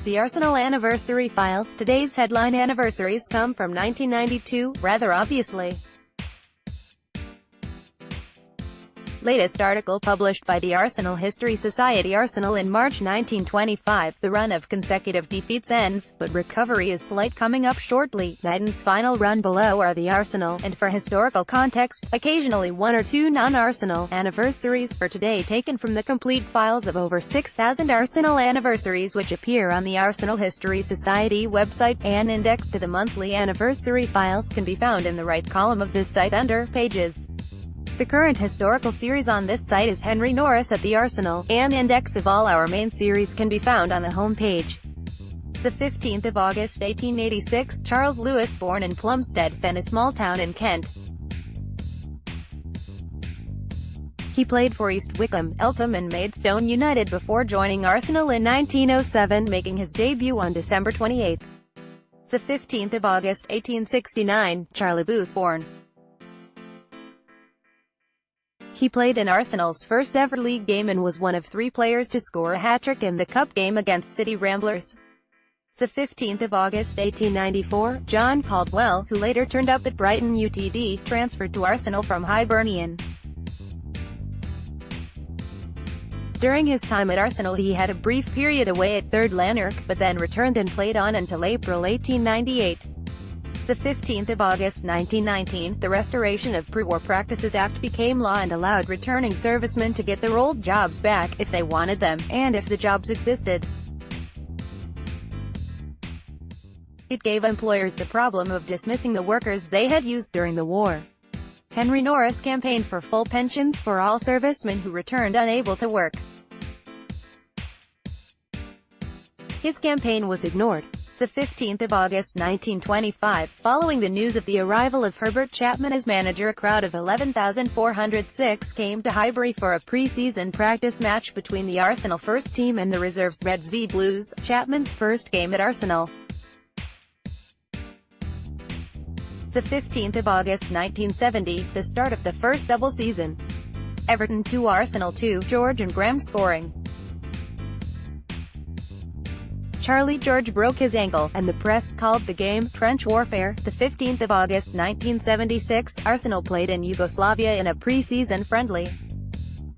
The Arsenal anniversary files. Today's headline anniversaries come from 1992, rather obviously. Latest article published by the Arsenal History Society. Arsenal in March 1925. The run of consecutive defeats ends, but recovery is slight coming up shortly. Knighton's final run. Below are the Arsenal, and for historical context, occasionally one or two non-Arsenal anniversaries for today, taken from the complete files of over 6,000 Arsenal anniversaries which appear on the Arsenal History Society website. An index to the monthly anniversary files can be found in the right column of this site under Pages. The current historical series on this site is Henry Norris at the Arsenal. An index of all our main series can be found on the home page. The 15th of August 1886, Charles Lewis, born in Plumstead Fen, a small town in Kent. He played for East Wickham, Eltham and Maidstone United before joining Arsenal in 1907, making his debut on December 28. The 15th of August 1869, Charlie Booth, born. He played in Arsenal's first ever league game and was one of 3 players to score a hat-trick in the cup game against City Ramblers. The 15th of August 1894, John Caldwell, who later turned up at Brighton UTD, transferred to Arsenal from Hibernian. During his time at Arsenal he had a brief period away at 3rd Lanark, but then returned and played on until April 1898. The 15th of August 1919, the Restoration of Pre-War Practices Act became law and allowed returning servicemen to get their old jobs back, if they wanted them, and if the jobs existed. It gave employers the problem of dismissing the workers they had used during the war. Henry Norris campaigned for full pensions for all servicemen who returned unable to work. His campaign was ignored. The 15th of August 1925, following the news of the arrival of Herbert Chapman as manager, a crowd of 11,406 came to Highbury for a pre-season practice match between the Arsenal first team and the reserves Reds v Blues, Chapman's first game at Arsenal. The 15th of August 1970, the start of the first double season. Everton 2 Arsenal 2, George and Graham scoring. Charlie George broke his ankle, and the press called the game trench warfare. The 15th of August 1976, Arsenal played in Yugoslavia in a pre-season friendly.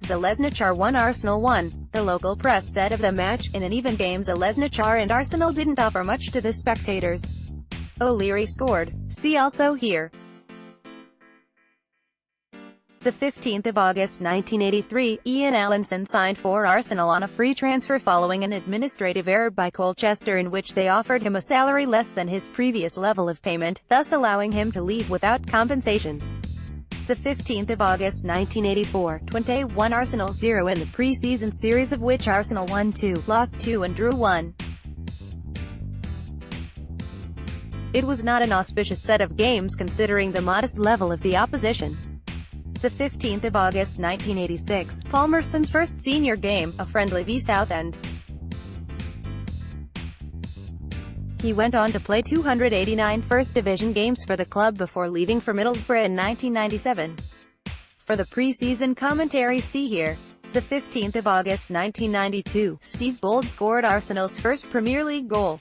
Željezničar 1 Arsenal 1. The local press said of the match, in an even game Željezničar and Arsenal didn't offer much to the spectators. O'Leary scored. See also here. The 15th of August 1983, Ian Allinson signed for Arsenal on a free transfer following an administrative error by Colchester in which they offered him a salary less than his previous level of payment, thus allowing him to leave without compensation. The 15th of August 1984, Twente 1 Arsenal 0 in the pre-season series, of which Arsenal won 2, lost 2 and drew 1. It was not an auspicious set of games considering the modest level of the opposition. The 15th of August 1986, Palmerston's first senior game, a friendly v Southend. He went on to play 289 First Division games for the club before leaving for Middlesbrough in 1997. For the pre-season commentary see here. The 15th of August 1992, Steve Bold scored Arsenal's first Premier League goal.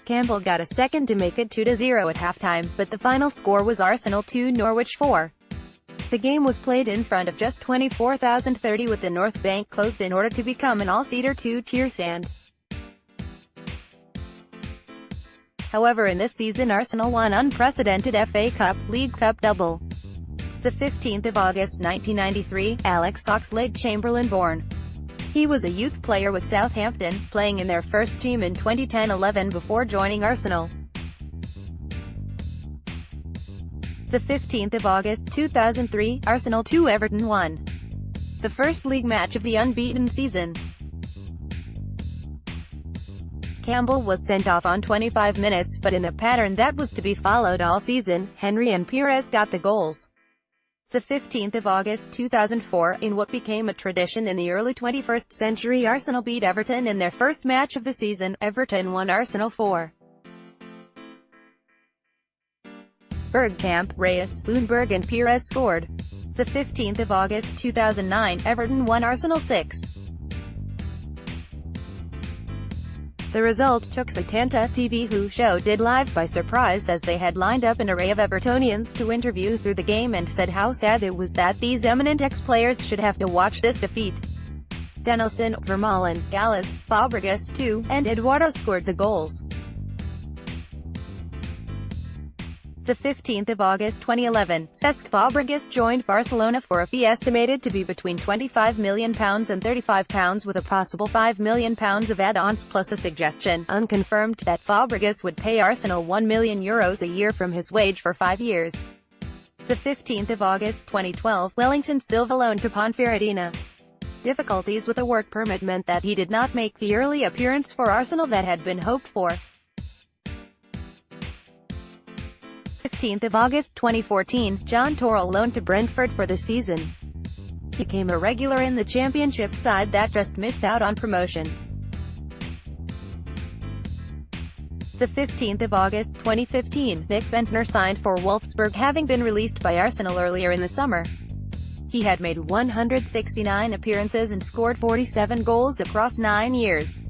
Campbell got a second to make it 2-0 at halftime, but the final score was Arsenal 2 Norwich 4. The game was played in front of just 24,030 with the North Bank closed in order to become an all-seater 2-tier stand. However, in this season Arsenal won unprecedented FA Cup, League Cup double. The 15th of August 1993, Alex Oxlade-Chamberlain born. He was a youth player with Southampton, playing in their first team in 2010-11 before joining Arsenal. The 15th of August 2003, Arsenal 2 Everton 1. The first league match of the unbeaten season. Campbell was sent off on 25 minutes, but in a pattern that was to be followed all season, Henry and Pires got the goals. The 15th of August 2004, in what became a tradition in the early 21st century, Arsenal beat Everton in their first match of the season. Everton 1 Arsenal 4. Bergkamp, Reyes, Lundberg and Pires scored. The 15th of August 2009, Everton 1 Arsenal 6. The result took Setanta TV Who show did live by surprise, as they had lined up an array of Evertonians to interview through the game and said how sad it was that these eminent ex-players should have to watch this defeat. Denilson, Vermaelen, Gallas, Fabregas too, and Eduardo scored the goals. The 15th of August 2011, Cesc Fabregas joined Barcelona for a fee estimated to be between £25 million and £35, with a possible £5 million of add-ons plus a suggestion, unconfirmed, that Fabregas would pay Arsenal €1 million a year from his wage for 5 years. The 15th of August 2012, Wellington Silva loaned to Ponferradina. Difficulties with a work permit meant that he did not make the early appearance for Arsenal that had been hoped for. 15th of August 2014, John Torrell loaned to Brentford for the season. He became a regular in the championship side that just missed out on promotion. The 15th of August 2015, Nick Bentner signed for Wolfsburg, having been released by Arsenal earlier in the summer. He had made 169 appearances and scored 47 goals across 9 years.